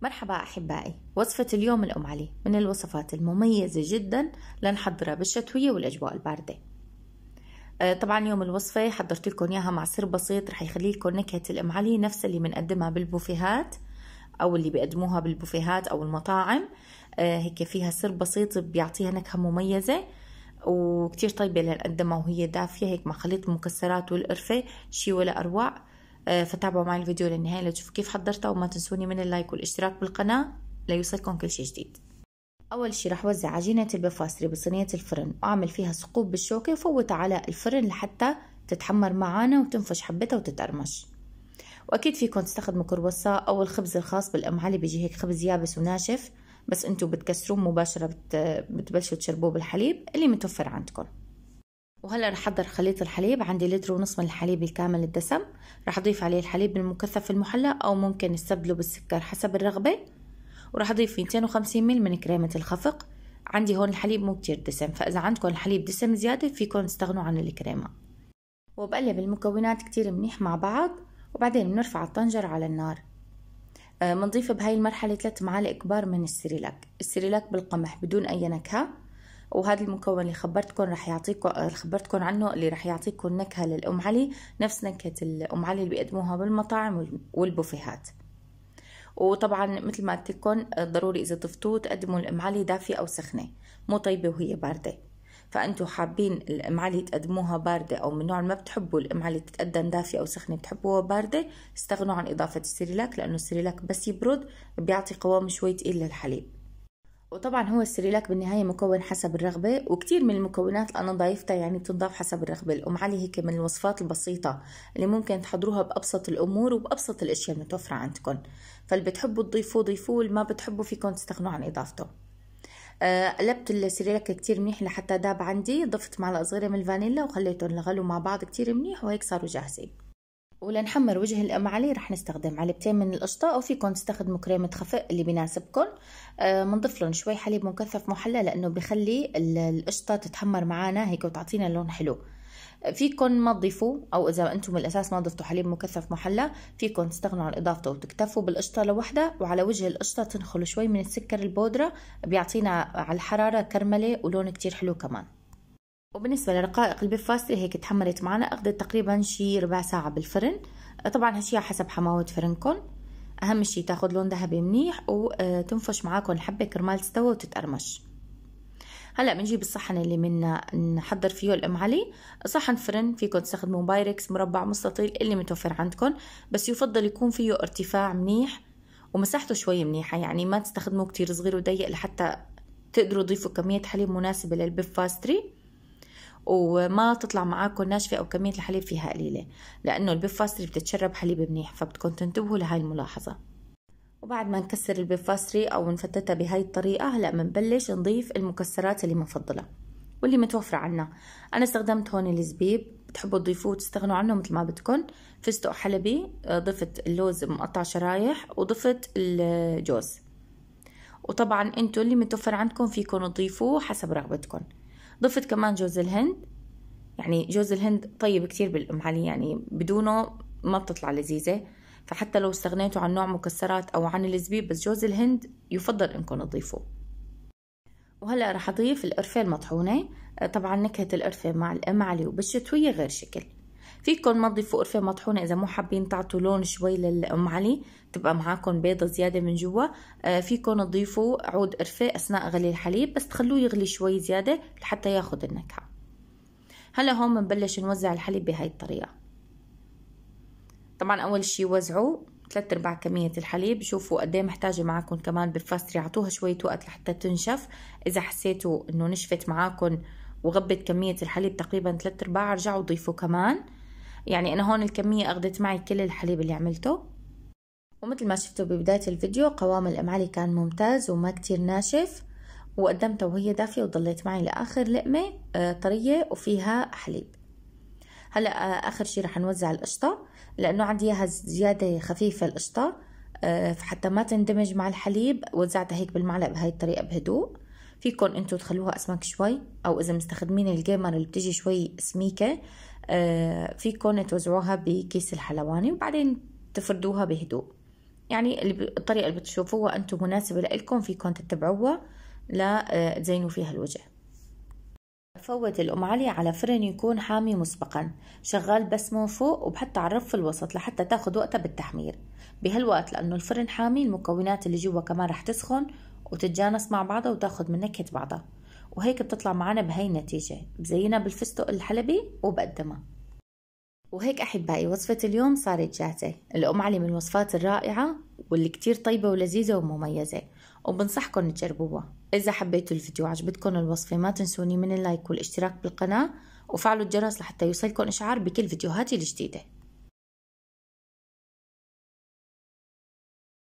مرحبا أحبائي، وصفة اليوم الأم علي من الوصفات المميزة جدا لنحضرها بالشتوية والأجواء الباردة. طبعا اليوم الوصفة حضرت لكم إياها مع سر بسيط رح يخلي لكم نكهة الأم علي نفس اللي بنقدمها بالبوفيهات أو اللي بيقدموها بالبوفيهات أو المطاعم. هيك فيها سر بسيط بيعطيها نكهة مميزة وكتير طيبة لنقدمها وهي دافية هيك مع خليط المكسرات والقرفة، شي ولا أروع. فتابعوا معي الفيديو للنهاية لتشوفوا كيف حضرتها، وما تنسوني من اللايك والاشتراك بالقناة ليوصلكم كل شي جديد. أول شي رح وزع عجينة البفاستري بصينية الفرن وأعمل فيها ثقوب بالشوكة وفوتها على الفرن لحتى تتحمر معانا وتنفش حبتها وتتقرمش. وأكيد فيكم تستخدموا كرواسة أو الخبز الخاص بالأم علي، بيجي هيك خبز يابس وناشف، بس انتو بتكسروه مباشرة بتبلشوا تشربوه بالحليب اللي متوفر عندكم. وهلا رح احضر خليط الحليب. عندي لتر ونص من الحليب الكامل الدسم، رح اضيف عليه الحليب المكثف المحلى او ممكن نستبدله بالسكر حسب الرغبه، ورح اضيف 250 مل من كريمه الخفق. عندي هون الحليب مو كتير دسم، فاذا عندكم الحليب دسم زياده فيكم تستغنوا عن الكريمه. وبقلب المكونات كتير منيح مع بعض، وبعدين بنرفع الطنجره على النار. بنضيف بهاي المرحله 3 معالق كبار من السيريلاك. السيريلاك بالقمح بدون اي نكهه، وهذا المكون اللي خبرتكم عنه اللي رح يعطيكم نكهة للأم علي نفس نكهة الأم علي اللي بيقدموها بالمطاعم والبوفيهات. وطبعا مثل ما قلت لكم ضروري إذا ضفتوه تقدموا الأم علي دافية أو سخنة، مو طيبة وهي باردة. فأنتوا حابين الأم علي تقدموها باردة أو من نوع ما بتحبوا الأم علي تتقدم دافية أو سخنة بتحبوها باردة، استغنوا عن إضافة السيريلاك، لأنه السيريلاك بس يبرد بيعطي قوام شوي تقيل للحليب. وطبعا هو السيريلاك بالنهاية مكون حسب الرغبة، وكتير من المكونات أنا ضايفتها يعني بتنضاف حسب الرغبة. الأم علي هيك من الوصفات البسيطة اللي ممكن تحضروها بأبسط الأمور وبأبسط الأشياء المتوفرة عندكم، فاللي بتحبوا تضيفوه ضيفوه، واللي ما بتحبوا فيكم تستغنوا عن إضافته. قلبت السيريلاك كتير منيح لحتى داب عندي، ضفت معلقة صغيرة من الفانيلا وخليتهم يغلوا مع بعض كتير منيح، وهيك صاروا جاهزين. ولنحمر وجه الأم علي رح نستخدم علبتين من القشطة، أو فيكم تستخدموا كريمة خفق اللي بيناسبكم. بنضيف لهم شوي حليب مكثف محلى لأنه بخلي القشطة تتحمر معانا هيك وتعطينا لون حلو. فيكم ما تضيفوا، أو إذا أنتم من الأساس ما ضفتوا حليب مكثف محلى فيكم تستغنوا عن إضافته وتكتفوا بالقشطة لوحدها، وعلى وجه القشطة تنخلوا شوي من السكر البودرة، بيعطينا على الحرارة كرملة ولون كتير حلو كمان. وبالنسبة لرقائق البفاستري هيك تحمرت معنا، أخذت تقريبا شي ربع ساعة بالفرن. طبعا هالشي حسب حماوة فرنكم، أهم شي تاخد لون ذهبي منيح وتنفش معاكم الحبة كرمال تستوى وتتقرمش. هلا بنجيب الصحن اللي نحضر فيه الأم علي. صحن فرن فيكم تستخدموا بايركس، مربع، مستطيل، اللي متوفر عندكم، بس يفضل يكون فيه ارتفاع منيح ومساحته شوي منيحة، يعني ما تستخدموا كتير صغير وضيق لحتى تقدروا تضيفوا كمية حليب مناسبة للبفاستري وما تطلع معاكم ناشفة أو كمية الحليب فيها قليلة، لأنه البفاستري بتتشرب حليب منيح، فبدكم تنتبهوا لهاي الملاحظة. وبعد ما نكسر البفاستري أو نفتتها بهاي الطريقة، هلأ بنبلش نضيف المكسرات اللي بنفضلها واللي متوفرة عنا. أنا استخدمت هون الزبيب، بتحبوا تضيفوه تستغنوا عنه مثل ما بدكم. فستق حلبي، ضفت اللوز مقطع شرايح، وضفت الجوز. وطبعا انتوا اللي متوفر عندكم فيكم تضيفوه حسب رغبتكم. ضفت كمان جوز الهند، يعني جوز الهند طيب كتير بالأم علي، يعني بدونه ما بتطلع لذيذة، فحتى لو استغنيتوا عن نوع مكسرات أو عن الزبيب، بس جوز الهند يفضل إنكم تضيفوه. وهلأ رح أضيف القرفة المطحونة. طبعا نكهة القرفة مع الأم علي وبالشتوية غير شكل. فيكم ما تضيفوا قرفة مطحونة إذا مو حابين تعطوا لون شوي للأم علي تبقى معاكم بيضة زيادة من جوا. فيكم تضيفوا عود قرفة أثناء غلي الحليب، بس تخلوه يغلي شوي زيادة لحتى ياخد النكهة. هلا هون بنبلش نوزع الحليب بهاي الطريقة. طبعا أول شي وزعوا 3/4 كمية الحليب. شوفوا قديه محتاجة معاكم كمان بفاستري، عطوها شوية وقت لحتى تنشف. إذا حسيتوا إنه نشفت معاكم وغبت كمية الحليب تقريبا 3/4، رجعوا ضيفوا كمان. يعني أنا هون الكمية أخذت معي كل الحليب اللي عملته. ومثل ما شفتوا ببداية الفيديو قوام الأم علي كان ممتاز وما كتير ناشف، وقدمتها وهي دافية وضليت معي لآخر لقمة طرية وفيها حليب. هلا آخر شي رح نوزع القشطة، لأنه عندي إياها زيادة خفيفة القشطة، فحتى ما تندمج مع الحليب وزعتها هيك بالمعلقة بهاي الطريقة بهدوء. فيكم انتو تخلوها أسمك شوي، أو إذا مستخدمين الجيمر اللي بتجي شوي سميكة فيكم توزعوها بكيس الحلواني وبعدين تفردوها بهدوء. يعني الطريقة اللي بتشوفوها أنتم مناسبة لإلكم فيكم تتبعوها لتزينوا فيها الوجه. فوت الأم علي على فرن يكون حامي مسبقا، شغال بس من فوق وبحتى على الرف الوسط لحتى تاخد وقتها بالتحمير. بهالوقت لأنه الفرن حامي المكونات اللي جوا كمان رح تسخن وتتجانس مع بعضها وتاخد من نكهة بعضها، وهيك بتطلع معنا بهي النتيجة. بزينها بالفستق الحلبي وبقدمها. وهيك أحبائي وصفة اليوم صارت جاهزة. الأم علي من الوصفات الرائعة واللي كتير طيبة ولذيذة ومميزة، وبنصحكم تجربوها. إذا حبيتوا الفيديو وعجبتكم الوصفة ما تنسوني من اللايك والاشتراك بالقناة وفعلوا الجرس لحتى يوصلكم إشعار بكل فيديوهاتي الجديدة.